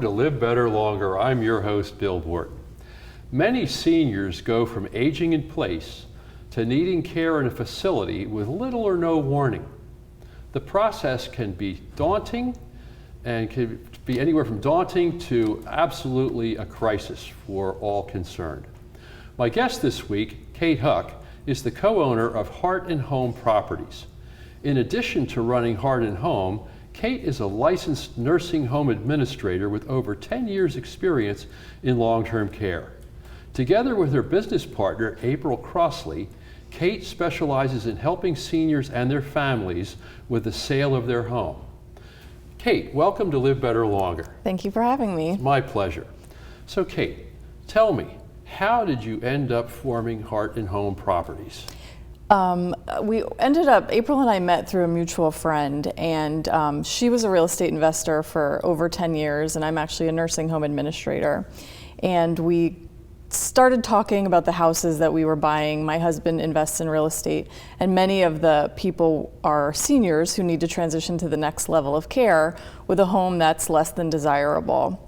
to Live Better Longer. I'm your host, Bill Wharton. Many seniors go from aging in place to needing care in a facility with little or no warning. The process can be daunting and can be anywhere from daunting to absolutely a crisis for all concerned. My guest this week, Kate Huck, is the co-owner of Heart and Home Properties. In addition to running Heart and Home, Kate is a licensed nursing home administrator with over 10 years experience in long-term care. Together with her business partner, April Crossley, Kate specializes in helping seniors and their families with the sale of their home. Kate, welcome to Live Better Longer. Thank you for having me. It's my pleasure. So Kate, tell me, how did you end up forming Heart and Home Properties? April and I met through a mutual friend, and she was a real estate investor for over 10 years, and I'm actually a nursing home administrator. And we started talking about the houses that we were buying. My husband invests in real estate, and many of the people are seniors who need to transition to the next level of care with a home that's less than desirable.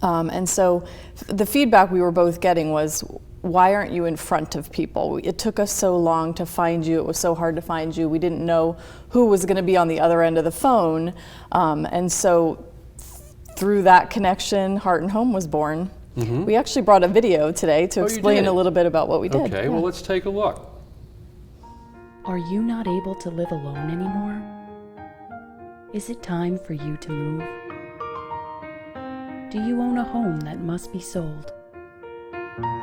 And so the feedback we were both getting was, why aren't you in front of people? It took us so long to find you. It was so hard to find you. We didn't know who was going to be on the other end of the phone. And so through that connection, Heart and Home was born. Mm-hmm. We actually brought a video today to explain a little bit about what we did. Okay, well, let's take a look. Are you not able to live alone anymore? Is it time for you to move? Do you own a home that must be sold?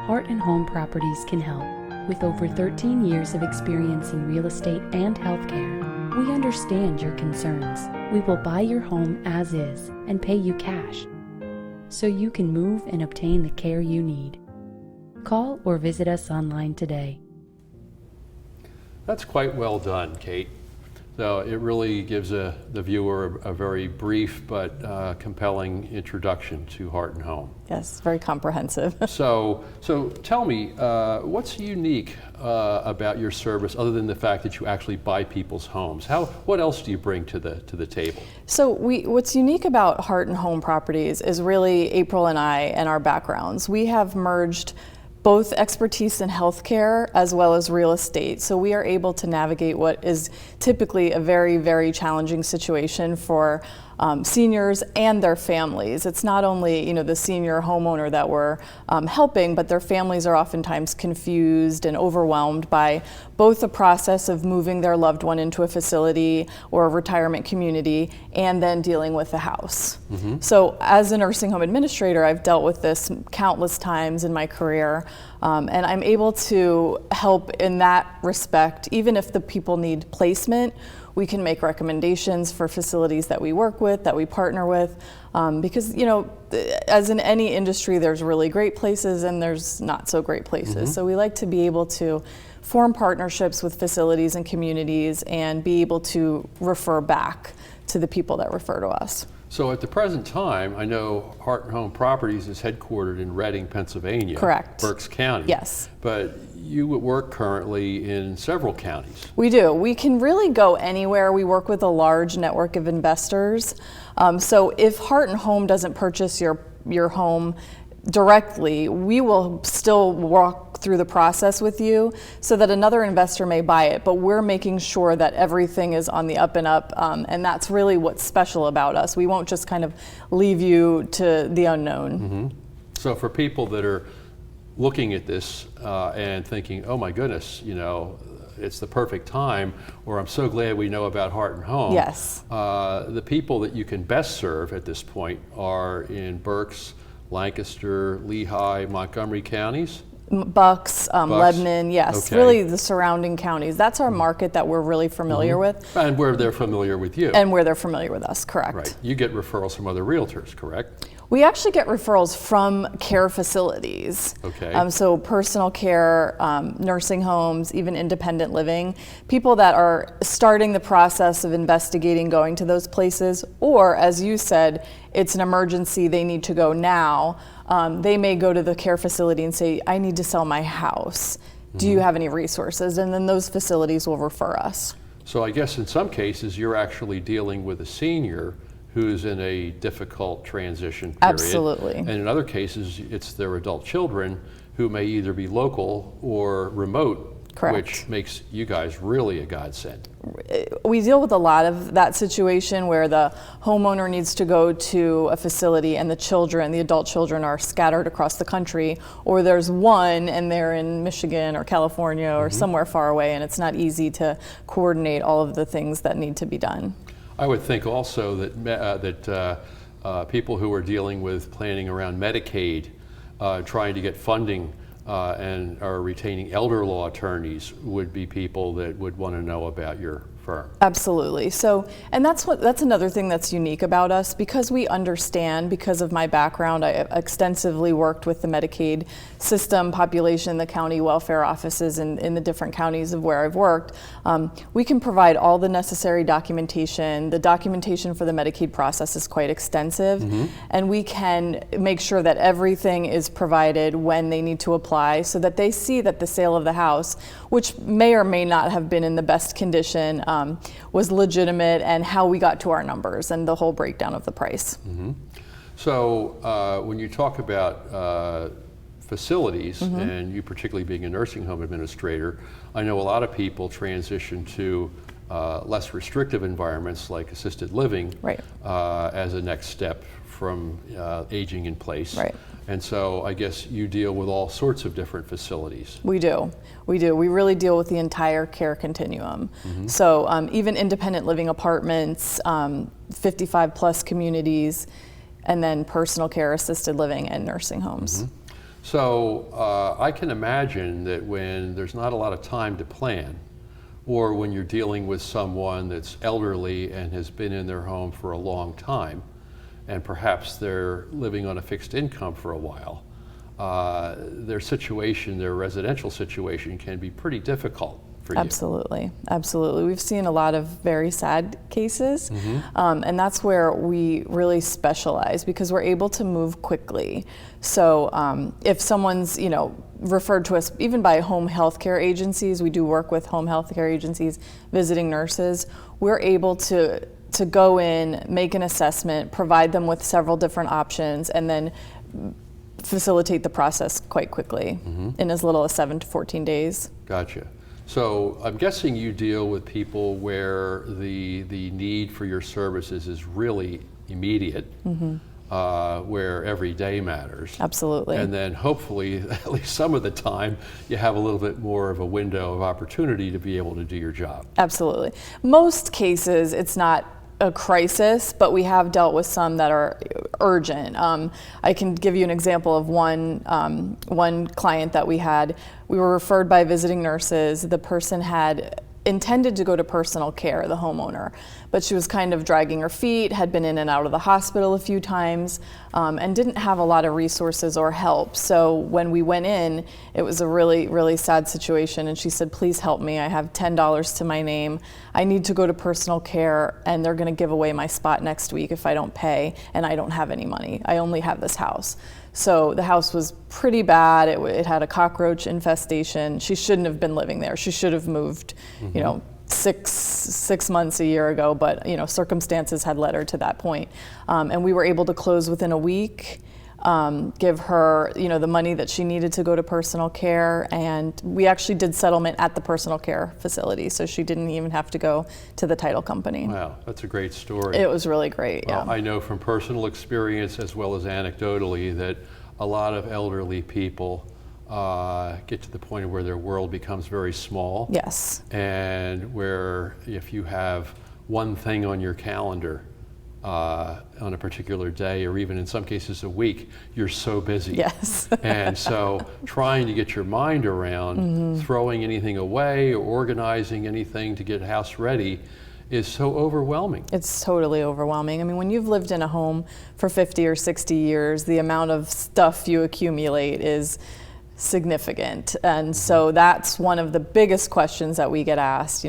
Heart and Home Properties can help. With over 13 years of experience in real estate and healthcare, we understand your concerns. We will buy your home as is and pay you cash, so you can move and obtain the care you need. Call or visit us online today. That's quite well done, Kate. So it really gives the viewer a very brief but compelling introduction to Heart and Home. Yes, very comprehensive. So tell me, what's unique about your service other than the fact that you actually buy people's homes? What else do you bring to the table? So what's unique about Heart and Home Properties is really April and I and our backgrounds. We have merged both expertise in healthcare as well as real estate. So we are able to navigate what is typically a very, very challenging situation for seniors and their families. It's not only the senior homeowner that we're helping, but their families are oftentimes confused and overwhelmed by both the process of moving their loved one into a facility or a retirement community and then dealing with the house. Mm-hmm. So as a nursing home administrator, I've dealt with this countless times in my career, and I'm able to help in that respect. Even if the people need placement, we can make recommendations for facilities that we work with, that we partner with, because as in any industry, there's really great places and there's not so great places. Mm-hmm. So we like to be able to form partnerships with facilities and communities and be able to refer back to the people that refer to us. So at the present time, I know Heart and Home Properties is headquartered in Reading, Pennsylvania. Correct. Berks County. Yes. But you work currently in several counties. We do. We can really go anywhere. We work with a large network of investors. So if Heart and Home doesn't purchase your home directly, we will still walk through the process with you so that another investor may buy it, but we're making sure that everything is on the up and up, and that's really what's special about us. We won't just kind of leave you to the unknown. Mm-hmm. So for people that are looking at this and thinking, oh my goodness, it's the perfect time, or I'm so glad we know about Heart and Home. Yes. The people that you can best serve at this point are in Berks, Lancaster, Lehigh, Montgomery counties? Bucks, Lebanon, yes, okay. Really the surrounding counties. That's our market that we're really familiar with. And where they're familiar with you. And where they're familiar with us, correct. Right. You get referrals from other realtors, correct? We actually get referrals from care facilities. Okay. So personal care, nursing homes, even independent living. People that are starting the process of investigating going to those places, or as you said, it's an emergency, they need to go now. They may go to the care facility and say, I need to sell my house. Do you have any resources? And then those facilities will refer us. So I guess in some cases you're actually dealing with a senior who's in a difficult transition period. Absolutely. And in other cases, it's their adult children who may either be local or remote. Correct. Which makes you guys really a godsend. We deal with a lot of that situation where the homeowner needs to go to a facility and the adult children are scattered across the country, or there's one and they're in Michigan or California or somewhere far away, and it's not easy to coordinate all of the things that need to be done. I would think also that people who are dealing with planning around Medicaid, trying to get funding and are retaining elder law attorneys would be people that would want to know about your firm. Absolutely. So, and that's another thing that's unique about us, because we understand, because of my background, I extensively worked with the Medicaid system, population, the county welfare offices in the different counties of where I've worked. We can provide all the necessary documentation. The documentation for the Medicaid process is quite extensive, and we can make sure that everything is provided when they need to apply, so that they see that the sale of the house, which may or may not have been in the best condition, was legitimate, and how we got to our numbers and the whole breakdown of the price. So when you talk about facilities, and you particularly being a nursing home administrator, I know a lot of people transition to less restrictive environments like assisted living, Right. As a next step from aging in place. Right. And so I guess you deal with all sorts of different facilities. We do. We really deal with the entire care continuum. So even independent living apartments, 55 plus communities, and then personal care, assisted living, and nursing homes. So I can imagine that when there's not a lot of time to plan, or when you're dealing with someone that's elderly and has been in their home for a long time, and perhaps they're living on a fixed income for a while, their residential situation can be pretty difficult for you. Absolutely. We've seen a lot of very sad cases, and that's where we really specialize, because we're able to move quickly. So if someone's, referred to us even by home health care agencies, we do work with home health care agencies, visiting nurses, we're able to go in, make an assessment, provide them with several different options, and then facilitate the process quite quickly in as little as 7 to 14 days. Gotcha. So I'm guessing you deal with people where the need for your services is really immediate, where every day matters. Absolutely. And then hopefully, at least some of the time, you have a little bit more of a window of opportunity to be able to do your job. Absolutely. Most cases, it's not a crisis, but we have dealt with some that are urgent. I can give you an example of one client that we had. We were referred by visiting nurses. The person had intended to go to personal care, the homeowner, but she was kind of dragging her feet, had been in and out of the hospital a few times, and didn't have a lot of resources or help. So when we went in, it was a really, really sad situation, and she said, please help me. I have $10 to my name. I need to go to personal care, and they're gonna give away my spot next week if I don't pay, and I don't have any money. I only have this house. So the house was pretty bad. It had a cockroach infestation. She shouldn't have been living there. She should have moved, six months, a year ago, but circumstances had led her to that point. And we were able to close within a week, give her, the money that she needed to go to personal care, and we actually did settlement at the personal care facility, so she didn't even have to go to the title company. Wow, that's a great story. It was really great, yeah. I know from personal experience as well as anecdotally that a lot of elderly people get to the point where their world becomes very small. Yes. And where if you have one thing on your calendar on a particular day, or even in some cases a week, you're so busy. Yes. And so trying to get your mind around throwing anything away or organizing anything to get a house ready is so overwhelming. It's totally overwhelming. I mean, when you've lived in a home for 50 or 60 years, the amount of stuff you accumulate is significant. And so that's one of the biggest questions that we get asked,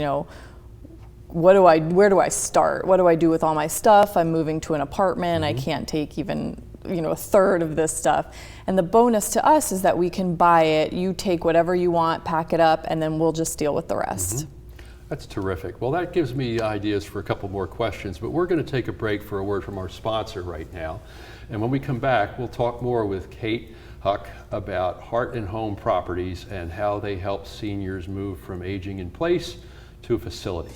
where do I start? What do I do with all my stuff? I'm moving to an apartment. I can't take even, a third of this stuff. And the bonus to us is that we can buy it. You take whatever you want, pack it up, and then we'll just deal with the rest. That's terrific. Well, that gives me ideas for a couple more questions, but we're going to take a break for a word from our sponsor right now. And when we come back, we'll talk more with Kate Huck about Heart and Home Properties and how they help seniors move from aging in place to a facility.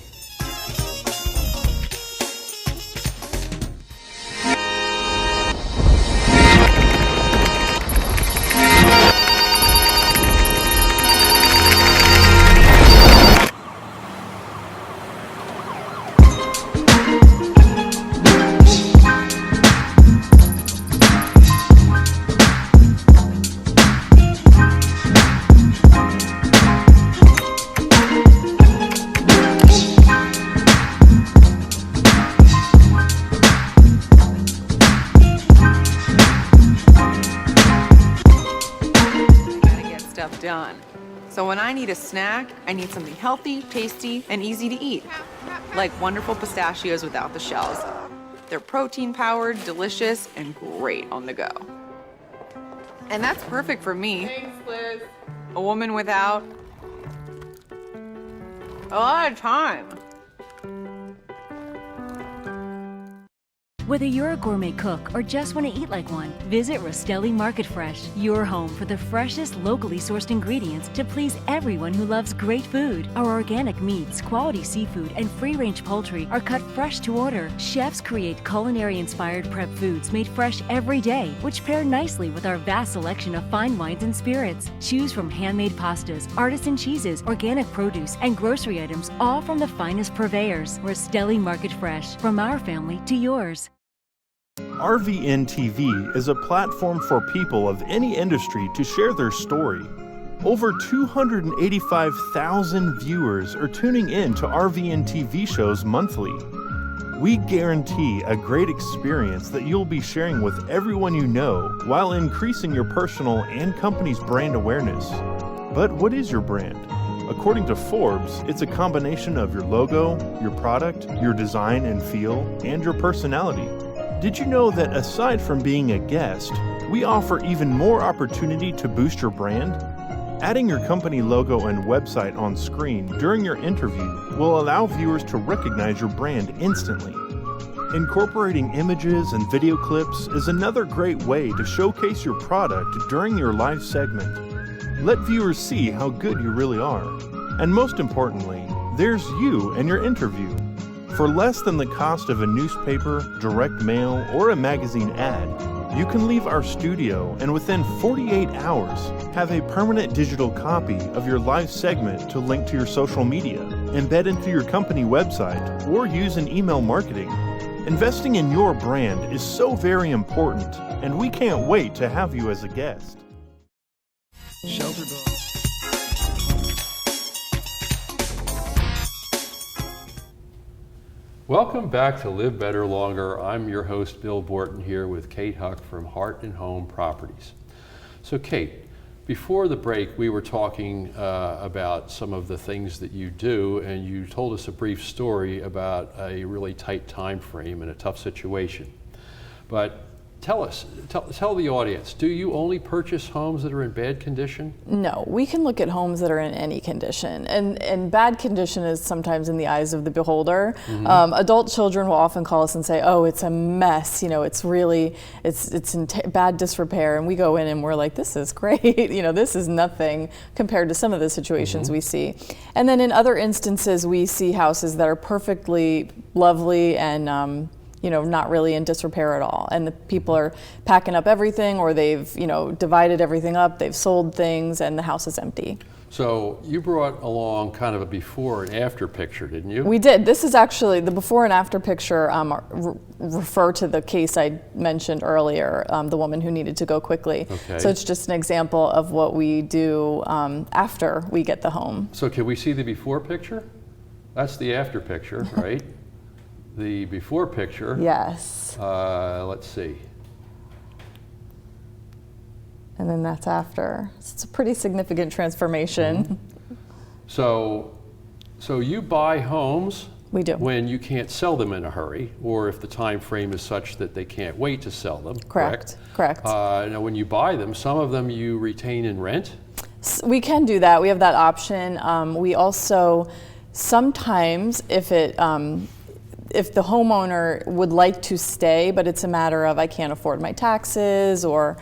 Done. So when I need a snack, I need something healthy, tasty, and easy to eat. Like wonderful pistachios without the shells. They're protein-powered, delicious, and great on the go. And that's perfect for me. Thanks, Liz. A woman without a lot of time. Whether you're a gourmet cook or just want to eat like one, visit Rostelli Market Fresh, your home for the freshest, locally sourced ingredients to please everyone who loves great food. Our organic meats, quality seafood, and free-range poultry are cut fresh to order. Chefs create culinary-inspired prep foods made fresh every day, which pair nicely with our vast selection of fine wines and spirits. Choose from handmade pastas, artisan cheeses, organic produce, and grocery items, all from the finest purveyors. Rostelli Market Fresh, from our family to yours. RVN TV is a platform for people of any industry to share their story. Over 285,000 viewers are tuning in to RVN TV shows monthly. We guarantee a great experience that you'll be sharing with everyone you know while increasing your personal and company's brand awareness. But what is your brand? According to Forbes, it's a combination of your logo, your product, your design and feel, and your personality. Did you know that aside from being a guest, we offer even more opportunity to boost your brand? Adding your company logo and website on screen during your interview will allow viewers to recognize your brand instantly. Incorporating images and video clips is another great way to showcase your product during your live segment. Let viewers see how good you really are. And most importantly, there's you and your interview. For less than the cost of a newspaper, direct mail, or a magazine ad, you can leave our studio and within 48 hours have a permanent digital copy of your live segment to link to your social media, embed into your company website, or use in email marketing. Investing in your brand is so very important, and we can't wait to have you as a guest. Shelter dog. Welcome back to Live Better Longer. I'm your host, Bill Borton, here with Kate Huck from Heart and Home Properties. So Kate, before the break, we were talking about some of the things that you do, and you told us a brief story about a really tight time frame and a tough situation. But tell the audience, do you only purchase homes that are in bad condition? No, we can look at homes that are in any condition, and bad condition is sometimes in the eyes of the beholder. Adult children will often call us and say, "Oh, it's a mess. You know, it's really it's in bad disrepair," and we go in and we're like, "This is great. You know, this is nothing compared to some of the situations we see." And then in other instances, we see houses that are perfectly lovely and you know, not really in disrepair at all. And the people are packing up everything, or they've, you know, divided everything up, they've sold things, and the house is empty. So you brought along kind of a before and after picture, didn't you? We did. This is actually the before and after picture refer to the case I mentioned earlier, the woman who needed to go quickly. Okay. So it's just an example of what we do after we get the home. So can we see the before picture? That's the after picture, right? The before picture. Yes. Let's see. And then that's after. So it's a pretty significant transformation. So you buy homes. We do. When you can't sell them in a hurry, or if the time frame is such that they can't wait to sell them. Correct. Now, when you buy them, some of them you retain and rent. We can do that. We have that option. We also Sometimes if if the homeowner would like to stay, but it's a matter of I can't afford my taxes, or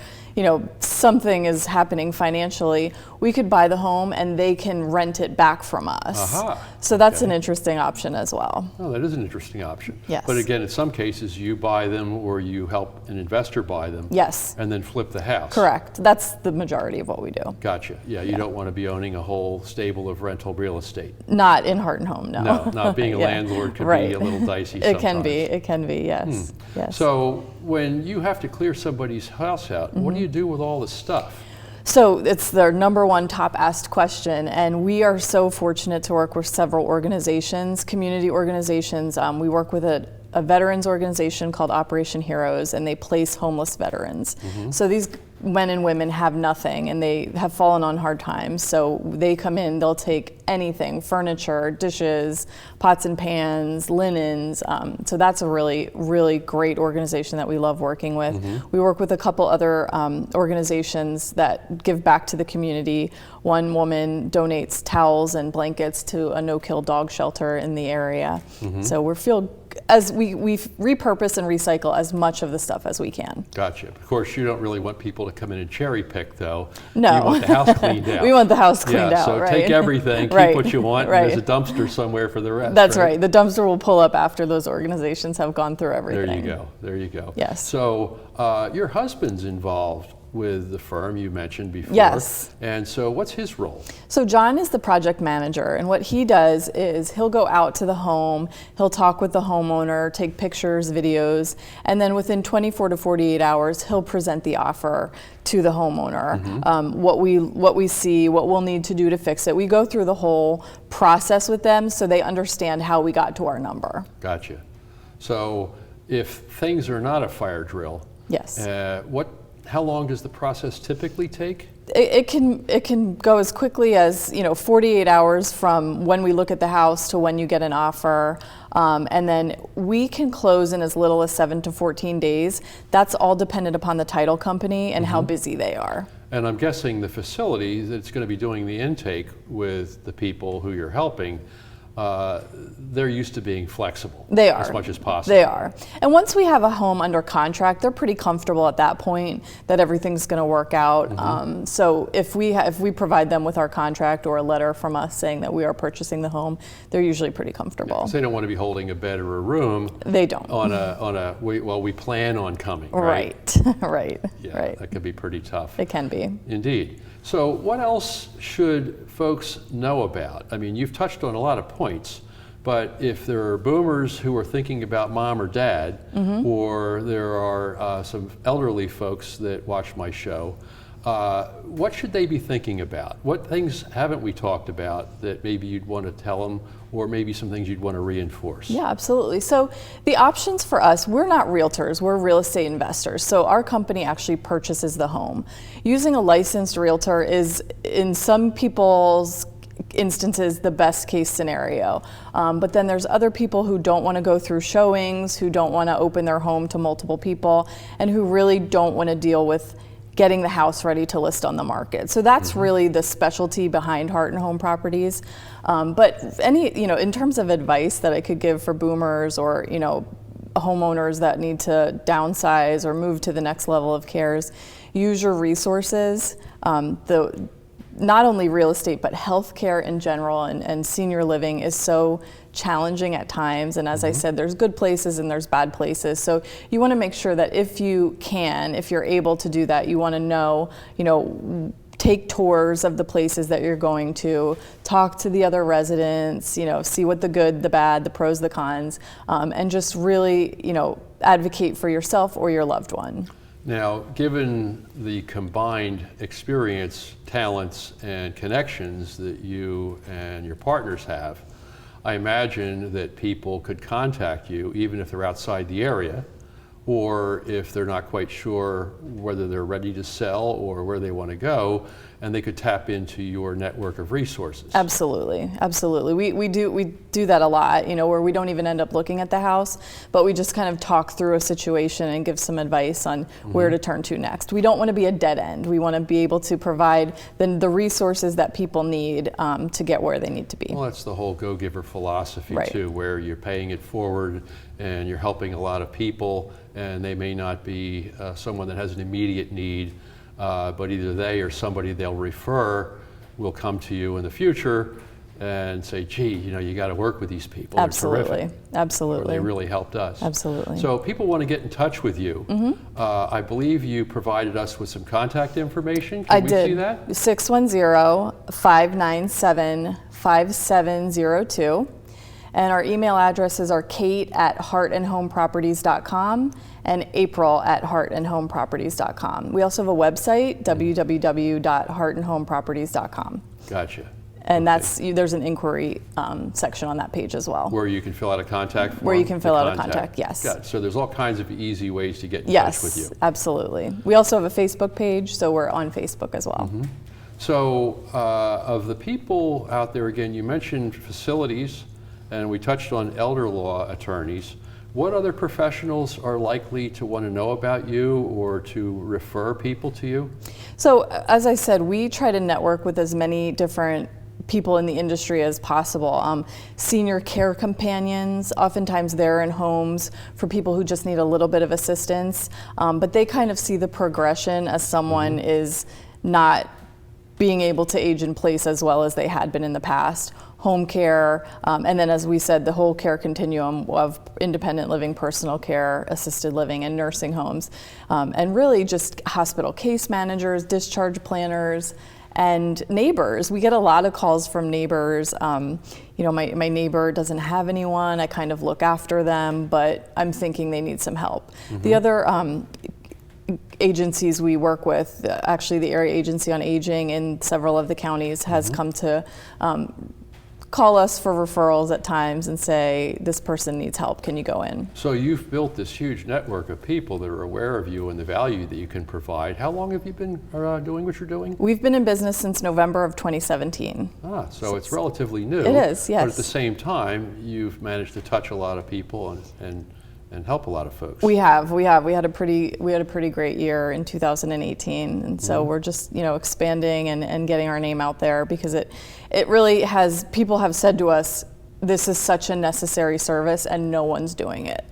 something is happening financially, we could buy the home and they can rent it back from us. Aha. So that's Okay. an interesting option as well. Oh, that is an interesting option. Yes. But again, in some cases, you buy them or you help an investor buy them. Yes. And then flip the house. Correct. That's the majority of what we do. Gotcha. Yeah, you don't want to be owning a whole stable of rental real estate. Not in Heart and Home, no. No, not being a Yeah. landlord could Right. be a little dicey It can sometimes. be, yes. Yes. So when you have to clear somebody's house out, what do you do with all the stuff? So it's their number one top asked question, and we are so fortunate to work with several organizations, community organizations. We work with a veterans organization called Operation Heroes, and they place homeless veterans. So these men and women have nothing, and they have fallen on hard times. So they come in, they'll take anything, furniture, dishes, pots and pans, linens. So that's a really, really great organization that we love working with. We work with a couple other organizations that give back to the community. One woman donates towels and blankets to a no-kill dog shelter in the area. So we repurpose and recycle as much of the stuff as we can. Gotcha. Of course, you don't really want people to come in and cherry pick, though. No. You want the house cleaned out. We want the house cleaned Yeah, out, so right? take everything, keep Right, what you want, right. and there's a dumpster somewhere for the rest. That's right. The dumpster will pull up after those organizations have gone through everything. There you go. There you go. Yes. So your husband's involved with the firm you mentioned before. Yes. And so what's his role? So John is the project manager, and what he does is he'll go out to the home, he'll talk with the homeowner, take pictures, videos, and then within 24 to 48 hours, he'll present the offer to the homeowner. What we see, what we'll need to do to fix it. We go through the whole process with them so they understand how we got to our number. Gotcha. So if things are not a fire drill, Yes. how long does the process typically take? It can go as quickly as 48 hours from when we look at the house to when you get an offer, and then we can close in as little as 7 to 14 days. That's all dependent upon the title company and how busy they are. And I'm guessing the facility that's going to be doing the intake with the people who you're helping, they're used to being flexible. They are. As much as possible. They are. And once we have a home under contract, they're pretty comfortable at that point that everything's going to work out. So if we provide them with our contract or a letter from us saying that we are purchasing the home, they're usually pretty comfortable. Because they don't want to be holding a bed or a room. They don't. We plan on coming, Right. Right. Yeah, Right. that can be pretty tough. It can be. Indeed. So what else should folks know about? I mean, you've touched on a lot of points, but if there are boomers who are thinking about mom or dad, or there are some elderly folks that watch my show, what should they be thinking about? What things haven't we talked about that maybe you'd want to tell them, or maybe some things you'd want to reinforce? Yeah, absolutely. So the options for us, we're not realtors, we're real estate investors. So our company actually purchases the home. Using a licensed realtor is, in some people's instances, the best case scenario. But then there's other people who don't want to go through showings, who don't want to open their home to multiple people, and who really don't want to deal with getting the house ready to list on the market. So that's really the specialty behind Heart and Home Properties. But in terms of advice that I could give for boomers or, homeowners that need to downsize or move to the next level of cares, use your resources. Not only real estate, but healthcare in general and senior living is so challenging at times. And as I said, there's good places and there's bad places. So you want to make sure that if you're able to do that, you want to know, take tours of the places that you're going to, talk to the other residents, see what the good, the bad, the pros, the cons, and just really, advocate for yourself or your loved one. Now, given the combined experience, talents, and connections that you and your partners have, I imagine that people could contact you even if they're outside the area, or if they're not quite sure whether they're ready to sell or where they want to go, and they could tap into your network of resources. Absolutely, absolutely. We do that a lot, where we don't even end up looking at the house, but we just kind of talk through a situation and give some advice on where to turn to next. We don't want to be a dead end. We want to be able to provide the resources that people need to get where they need to be. Well, that's the whole go-giver philosophy Right. too, where you're paying it forward and you're helping a lot of people, and they may not be someone that has an immediate need, but either they or somebody they'll refer will come to you in the future and say, gee, you got to work with these people. Absolutely, They're terrific. absolutely. Or they really helped us. Absolutely. So people want to get in touch with you. I believe you provided us with some contact information. Can we see that? 610-597-5702. And our email addresses are kate@heartandhomeproperties.com and april@heartandhomeproperties.com. We also have a website, www.heartandhomeproperties.com. Gotcha. And there's an inquiry section on that page as well. Where you can fill out a contact form? Where you can fill out a contact, yes. Got it. So there's all kinds of easy ways to get in touch with you. Yes, absolutely. We also have a Facebook page, so we're on Facebook as well. So of the people out there, again, you mentioned facilities, and we touched on elder law attorneys. What other professionals are likely to want to know about you or to refer people to you? So as I said, we try to network with as many different people in the industry as possible. Senior care companions, oftentimes they're in homes for people who just need a little bit of assistance, but they kind of see the progression as someone is not being able to age in place as well as they had been in the past. Home care, and then as we said, the whole care continuum of independent living, personal care, assisted living, and nursing homes. And really just hospital case managers, discharge planners, and neighbors. We get a lot of calls from neighbors. My neighbor doesn't have anyone, I kind of look after them, but I'm thinking they need some help. The other agencies we work with, actually the Area Agency on Aging in several of the counties has come to call us for referrals at times and say, this person needs help, can you go in? So you've built this huge network of people that are aware of you and the value that you can provide. How long have you been doing what you're doing? We've been in business since November of 2017. So it's relatively new. It is, yes. But at the same time, you've managed to touch a lot of people and help a lot of folks. We have. We had a pretty great year in 2018, and so we're just expanding and getting our name out there, because it really has. People have said to us, this is such a necessary service, and no one's doing it.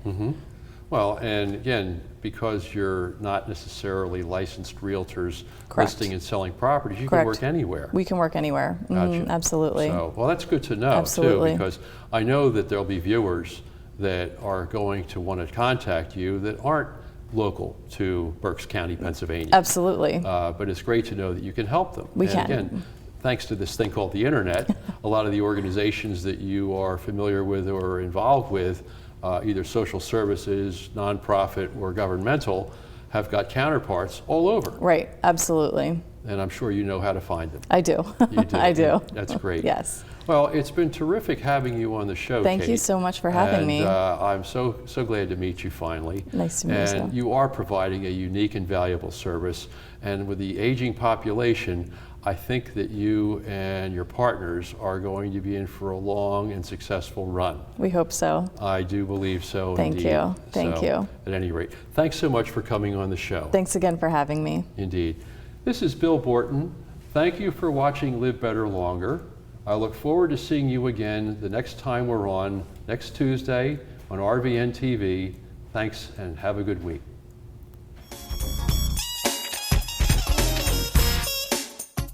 Well, and again, because you're not necessarily licensed realtors listing and selling properties, you can work anywhere. We can work anywhere. Gotcha. Absolutely. So, well, that's good to know too, because I know that there'll be viewers that are going to want to contact you that aren't local to Berks County, Pennsylvania. Absolutely. But it's great to know that you can help them. We can. Again, thanks to this thing called the internet, a lot of the organizations that you are familiar with or involved with, either social services, nonprofit, or governmental, have got counterparts all over. Right, absolutely. And I'm sure you know how to find them. I do. You do. I do. That's great. Yes. Well, it's been terrific having you on the show, Thank Kate. you so much for having me. I'm so glad to meet you finally. Nice to meet you. And you are providing a unique and valuable service. And with the aging population, I think that you and your partners are going to be in for a long and successful run. We hope so. I do believe so. Thank indeed. you. Thank you. At any rate, thanks so much for coming on the show. Thanks again for having me. Indeed. This is Bill Borton. Thank you for watching Live Better Longer. I look forward to seeing you again the next time we're on, next Tuesday on RVN TV. Thanks and have a good week.